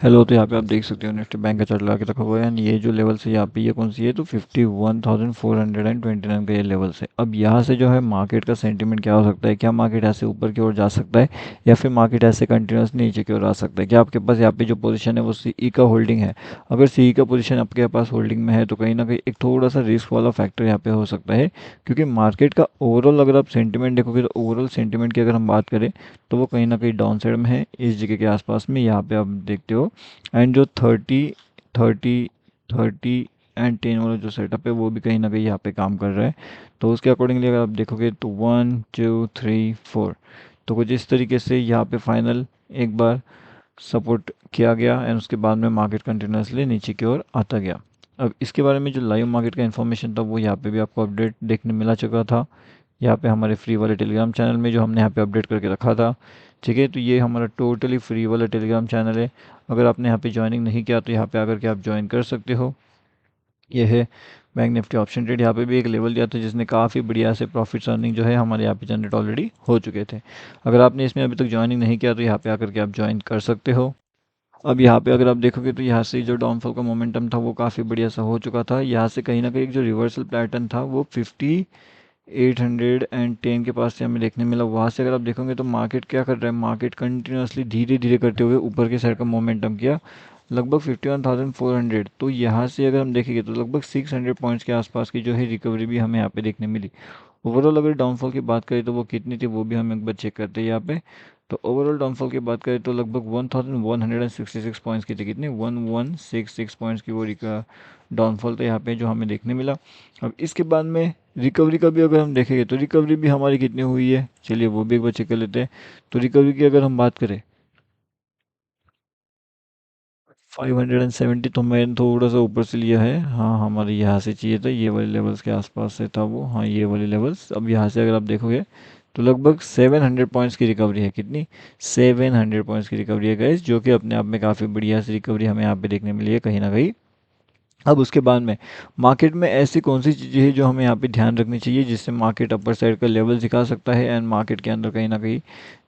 Hello. तो यहाँ पे आप देख सकते हो निफ्टी बैंक का चार्ट लगा के रखा हुआ है एंड ये जो लेवल है यहाँ पे ये कौन सी है तो 51,429 का ये लेवल है। अब यहाँ से जो है मार्केट का सेंटीमेंट क्या हो सकता है, क्या मार्केट ऐसे ऊपर की ओर जा सकता है या फिर मार्केट ऐसे कंटिन्यूस नीचे की ओर आ सकता है। क्या आपके पास यहाँ पे जो पोजीशन है वो सीई का होल्डिंग है? अगर सीई का पोजीशन आपके पास होल्डिंग में है तो कहीं ना कहीं एक थोड़ा सा रिस्क वाला फैक्टर यहाँ पे हो सकता है, क्योंकि मार्केट का ओवरऑल अगर आप सेंटीमेंट देखोगे तो ओवरऑल सेंटीमेंट की अगर हम बात करें तो वो कहीं ना कहीं डाउन साइड में है इस जगह के आसपास में, यहाँ पे आप देखते हो। एंड जो 30 एंड 10 वाला जो सेटअप है वो भी कहीं ना कहीं यहाँ पे काम कर रहा है। तो उसके अकॉर्डिंगली अगर आप देखोगे तो 1 2 3 4 तो कुछ इस तरीके से यहाँ पे फाइनल एक बार सपोर्ट किया गया एंड उसके बाद में मार्केट कंटिन्यूसली नीचे की ओर आता गया। अब इसके बारे में जो लाइव मार्केट का इन्फॉर्मेशन था वो यहाँ पे भी आपको अपडेट देखने मिला चुका था, यहाँ पे हमारे फ्री वाले टेलीग्राम चैनल में जो हमने यहाँ पे अपडेट करके रखा था। ठीक है, तो ये हमारा टोटली फ्री वाला टेलीग्राम चैनल है। अगर आपने यहाँ पे ज्वाइनिंग नहीं किया तो यहाँ पे आकर के आप ज्वाइन कर सकते हो। ये है बैंक निफ्टी ऑप्शन ट्रेड। यहाँ पे भी एक लेवल दिया था जिसने काफ़ी बढ़िया से प्रॉफिट्स अर्निंग जो है हमारे यहाँ पे जनरेट ऑलरेडी हो चुके थे। अगर आपने इसमें अभी तक ज्वाइनिंग नहीं किया तो यहाँ पे आकर के आप ज्वाइन कर सकते हो। अब यहाँ पे अगर आप देखोगे तो यहाँ से जो डाउनफॉल का मोमेंटम था वो काफ़ी बढ़िया सा हो चुका था। यहाँ से कहीं ना कहीं एक जो रिवर्सल पैटर्न था वो 810 के पास से हमें देखने मिला। वहाँ से अगर आप देखोगे तो मार्केट क्या कर रहा है, मार्केट कंटिन्यूसली धीरे धीरे करते हुए ऊपर के साइड का मोमेंटम किया लगभग 51,400। तो यहाँ से अगर हम देखेंगे तो लगभग 600 पॉइंट्स के आसपास की जो है रिकवरी भी हमें यहाँ पे देखने मिली। ओवरऑल अगर डाउनफॉल की बात करें तो वो कितनी थी वो भी हम एक बार चेक करते हैं यहाँ पे। तो ओवरऑल डाउनफॉल की बात करें तो लगभग 1166 पॉइंट्स की थी, कितनी 1166 पॉइंट्स की वो डाउनफॉल था यहाँ पे जो हमें देखने मिला। अब इसके बाद में रिकवरी का भी अगर हम देखेंगे तो रिकवरी भी हमारी कितनी हुई है, चलिए वो भी एक बार चेक कर लेते हैं। तो रिकवरी की अगर हम बात करें 570, तो मैंने थोड़ा सा ऊपर से लिया है। हाँ, हमारे यहाँ से चाहिए था, ये वाले लेवल्स के आसपास से था वो। हाँ, ये वाले लेवल्स। अब यहाँ से अगर आप देखोगे तो लगभग 700 पॉइंट्स की रिकवरी है, कितनी 700 पॉइंट्स की रिकवरी है गाइस, जो कि अपने आप में काफ़ी बढ़िया सी रिकवरी हमें यहाँ पे देखने मिली है कहीं ना कहीं। अब उसके बाद में मार्केट में ऐसी कौन सी चीज़ें हैं जो हमें यहाँ पे ध्यान रखनी चाहिए जिससे मार्केट अपर साइड का लेवल दिखा सकता है एंड मार्केट के अंदर कहीं ना कहीं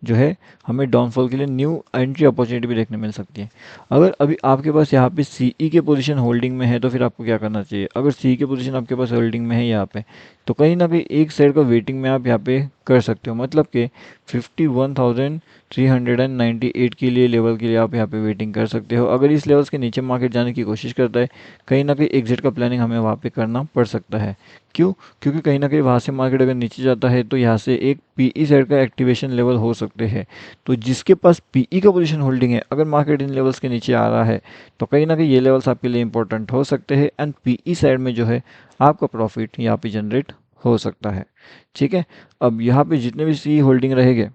जो है हमें डाउनफॉल के लिए न्यू एंट्री अपॉर्चुनिटी भी देखने मिल सकती है। अगर अभी आपके पास यहाँ पे सीई के पोजीशन होल्डिंग में है तो फिर आपको क्या करना चाहिए। अगर सीई के पोजीशन आपके पास होल्डिंग में है यहाँ पे तो कहीं ना कहीं एक साइड का वेटिंग में आप यहाँ पे कर सकते हो, मतलब कि 51,398 के लिए लेवल के लिए आप यहाँ पे वेटिंग कर सकते हो। अगर इस लेवल्स के नीचे मार्केट जाने की कोशिश करता है कहीं ना कहीं एग्जिट का प्लानिंग हमें वहाँ पे करना पड़ सकता है। क्यों? क्योंकि कहीं ना कहीं वहाँ से मार्केट अगर नीचे जाता है तो यहाँ से एक पीई साइड का एक्टिवेशन लेवल हो सकते हैं। तो जिसके पास पीई का पोजीशन होल्डिंग है, अगर मार्केट इन लेवल्स के नीचे आ रहा है तो कहीं ना कहीं ये लेवल्स आपके लिए इंपॉर्टेंट हो सकते हैं एंड पीई साइड में जो है आपका प्रॉफिट यहाँ पे जनरेट हो सकता है। ठीक है, अब यहाँ पे जितने भी सी होल्डिंग रहेंगे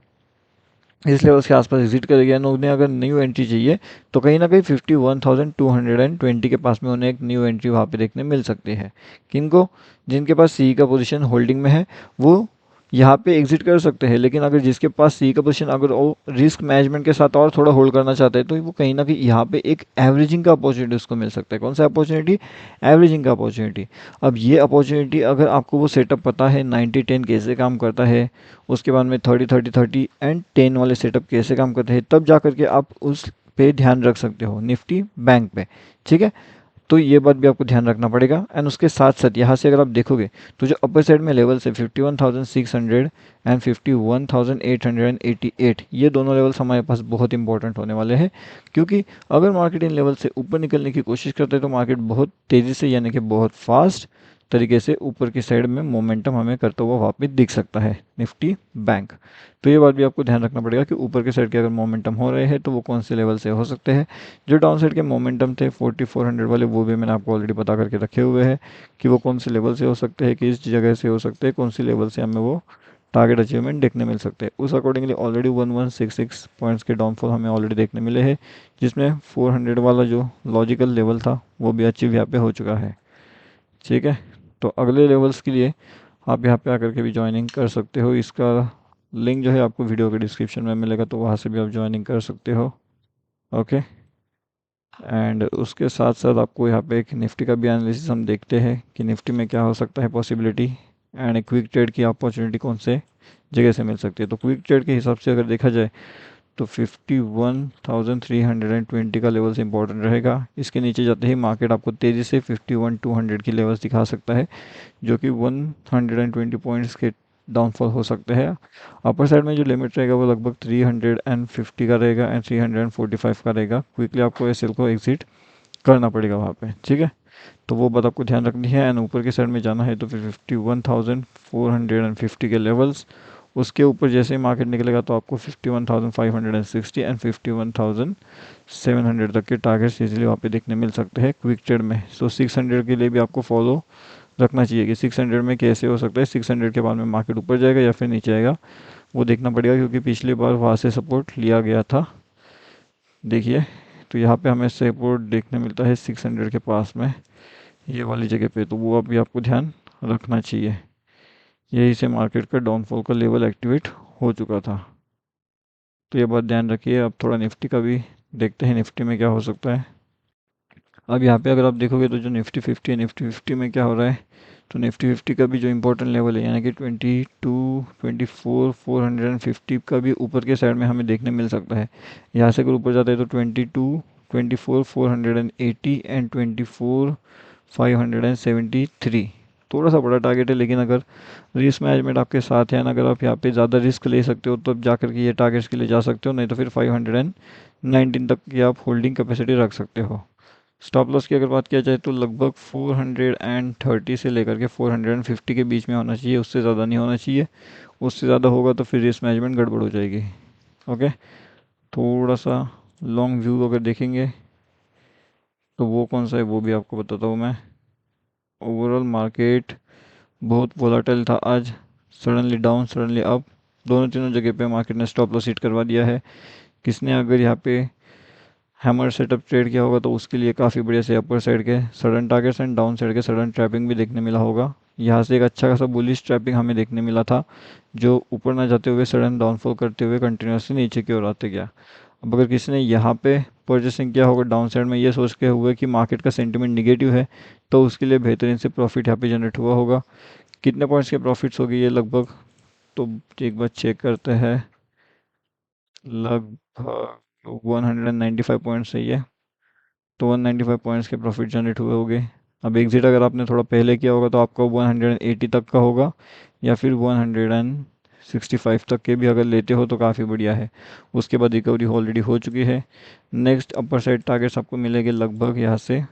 इस लेवल्स के आसपास एग्जिट करेगा एंड उन्हें अगर न्यू एंट्री चाहिए तो कहीं ना कहीं 51,220 के पास में उन्हें एक न्यू एंट्री वहाँ पे देखने मिल सकती है। किनको? जिनके पास सी का पोजीशन होल्डिंग में है वो यहाँ पे एग्जिट कर सकते हैं, लेकिन अगर जिसके पास सी का पोजीशन अगर वो रिस्क मैनेजमेंट के साथ और थोड़ा होल्ड करना चाहते हैं तो वो कहीं ना कहीं यहाँ पे एक एवरेजिंग का अपॉर्चुनिटी उसको मिल सकता है। कौन सा अपॉर्चुनिटी? एवरेजिंग का अपॉर्चुनिटी। अब ये अपॉर्चुनिटी अगर आपको वो सेटअप पता है 90-10 कैसे काम करता है, उसके बाद में 30-30-30 एंड 10 वाले सेटअप कैसे काम करते हैं, तब जा करके आप उस पे ध्यान रख सकते हो निफ्टी बैंक पे। ठीक है, तो ये बात भी आपको ध्यान रखना पड़ेगा एंड उसके साथ साथ यहाँ से अगर आप देखोगे तो जो अपर साइड में लेवल्स है 51,600 एंड 51,888, ये दोनों लेवल्स हमारे पास बहुत इंपॉर्टेंट होने वाले हैं, क्योंकि अगर मार्केट इन लेवल से ऊपर निकलने की कोशिश करते हैं तो मार्केट बहुत तेज़ी से यानी कि बहुत फास्ट तरीके से ऊपर की साइड में मोमेंटम हमें करता हुआ वापस दिख सकता है निफ्टी बैंक। तो ये बात भी आपको ध्यान रखना पड़ेगा कि ऊपर के साइड के अगर मोमेंटम हो रहे हैं तो वो कौन से लेवल से हो सकते हैं। जो डाउन साइड के मोमेंटम थे 4400 वाले वो भी मैंने आपको ऑलरेडी पता करके रखे हुए हैं कि वो कौन से लेवल से हो सकते हैं, किस जगह से हो सकते हैं, कौन सी लेवल से हमें वो टारगेट अचीवमेंट देखने मिल सकते हैं। उस अकॉर्डिंगली ऑलरेडी 1166 पॉइंट्स के डाउनफॉल हमें ऑलरेडी देखने मिले हैं, जिसमें 400 वाला जो लॉजिकल लेवल था वो भी अचीव यहाँ पे हो चुका है। ठीक है, तो अगले लेवल्स के लिए आप यहाँ पे आकर के भी ज्वाइनिंग कर सकते हो। इसका लिंक जो है आपको वीडियो के डिस्क्रिप्शन में मिलेगा, तो वहाँ से भी आप ज्वाइनिंग कर सकते हो। ओके, एंड उसके साथ साथ आपको यहाँ पे एक निफ्टी का भी एनालिसिस हम देखते हैं कि निफ्टी में क्या हो सकता है पॉसिबिलिटी एंड क्विक ट्रेड की अपॉर्चुनिटी कौन से जगह से मिल सकती है। तो क्विक ट्रेड के हिसाब से अगर देखा जाए तो 51,320 का लेवल्स इंपॉर्टेंट रहेगा। इसके नीचे जाते ही मार्केट आपको तेज़ी से 51,200 की लेवल्स दिखा सकता है, जो कि 120 पॉइंट्स के डाउनफॉल हो सकते हैं। अपर साइड में जो लिमिट रहेगा वो लगभग 350 का रहेगा एंड 345 का रहेगा। क्विकली आपको एस को एग्जिट करना पड़ेगा वहाँ पे, ठीक है। तो वो बात आपको ध्यान रखनी है। एंड ऊपर के साइड में जाना है तो फिर 51,450 के लेवल्स, उसके ऊपर जैसे ही मार्केट निकलेगा तो आपको 51,560 एंड 51,700 तक के टारगेट्स इजीली वहाँ पे देखने मिल सकते हैं क्विक ट्रेड में। सो 600 के लिए भी आपको फॉलो रखना चाहिए कि 600 में कैसे हो सकता है, 600 के बाद में मार्केट ऊपर जाएगा या फिर नीचे आएगा, वो देखना पड़ेगा, क्योंकि पिछली बार वहाँ से सपोर्ट लिया गया था। देखिए, तो यहाँ पे हमें सपोर्ट देखने मिलता है 600 के पास में, ये वाली जगह पे, तो वो अभी आपको ध्यान रखना चाहिए। यही से मार्केट का डाउनफॉल का लेवल एक्टिवेट हो चुका था, तो ये बात ध्यान रखिए। अब थोड़ा निफ्टी का भी देखते हैं, निफ्टी में क्या हो सकता है। अब यहाँ पे अगर आप देखोगे तो जो निफ्टी 50 है, निफ्टी 50 में क्या हो रहा है, तो निफ्टी 50 का भी जो इंपॉर्टेंट लेवल है यानी कि 22, 24, 450 का भी ऊपर के साइड में हमें देखने मिल सकता है। यहाँ से अगर ऊपर जाता है तो 22, 24, 480 एंड 24, 573 थोड़ा सा बड़ा टारगेट है, लेकिन अगर रिस्क मैनेजमेंट आपके साथ है ना, अगर आप यहाँ पे ज़्यादा रिस्क ले सकते हो तब जा करके ये टारगेट्स के लिए जा सकते हो, नहीं तो फिर 519 तक की आप होल्डिंग कैपेसिटी रख सकते हो। स्टॉप लॉस की अगर बात किया जाए तो लगभग 430 से लेकर के 450 के बीच में होना चाहिए, उससे ज़्यादा नहीं होना चाहिए। उससे ज़्यादा होगा तो फिर रिस्क मैनेजमेंट गड़बड़ हो जाएगी। ओके, थोड़ा सा लॉन्ग व्यू अगर देखेंगे तो वो कौन सा है वो भी आपको बताता हूँ मैं। ओवरऑल मार्केट बहुत वोलाटाइल था आज, सडनली डाउन सडनली अप, दोनों तीनों जगह पे मार्केट ने स्टॉप लॉस हिट करवा दिया है। किसने अगर यहाँ पे हैमर सेटअप ट्रेड किया होगा तो उसके लिए काफ़ी बढ़िया से अपर साइड के sudden targets and down side के सडन ट्रैपिंग भी देखने मिला होगा। यहाँ से एक अच्छा खासा बुलिश ट्रैपिंग हमें देखने मिला था, जो ऊपर ना जाते हुए सडन डाउनफॉल करते हुए कंटिन्यूसली नीचे की ओर आते गया। अब अगर किसी ने यहाँ पे परचेसिंग किया होगा डाउन साइड में ये सोच के हुए कि मार्केट का सेंटिमेंट निगेटिव है, तो उसके लिए बेहतरीन से प्रॉफिट यहाँ पे जनरेट हुआ होगा। कितने पॉइंट्स के प्रॉफिट्स होगी ये लगभग, तो एक बार चेक करते हैं। लगभग 195 पॉइंट्स है ये, तो 195 पॉइंट्स के प्रॉफिट जनरेट हुए होंगे। अब एग्जिट अगर आपने थोड़ा पहले किया होगा तो आपका 180 तक का होगा, या फिर 165 तक के भी अगर लेते हो तो काफ़ी बढ़िया है। उसके बाद रिकवरी ऑलरेडी हो चुकी है। नेक्स्ट अपर साइड टारगेट्स आपको मिलेंगे लगभग यहाँ से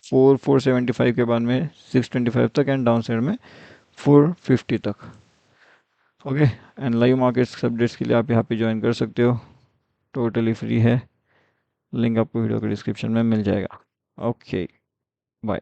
475 के बाद में 625 तक एंड डाउन साइड में 450 तक। Okay, and live markets updates के लिए आप यहाँ पे ज्वाइन कर सकते हो, टोटली फ्री है। लिंक आपको वीडियो के डिस्क्रिप्शन में मिल जाएगा। Okay, bye.